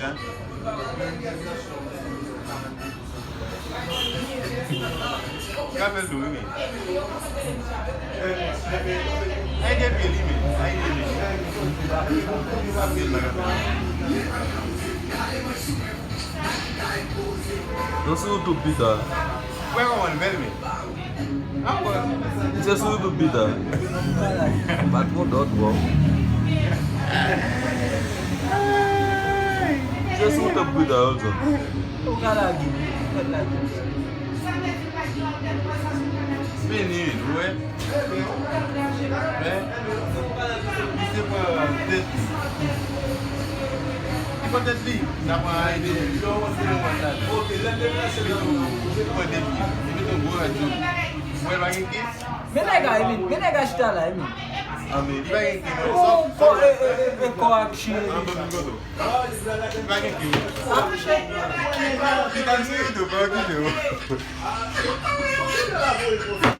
kan? Kapel dulu ni. Ayo dia pilih ni. Ayo pilih. Ambil lah kan. Não sou do bida. Kau yang mana bel ni? Apa? Você sou do bida. Bate mo dot bom. Você sou do bida also. O cara aqui. Menino, não é? Isso é para tete. E para tete? Dá para ir de Menega está lá, Emi. Oh, coaxinha. Vai aqui. Fica assim, tu vai aqui,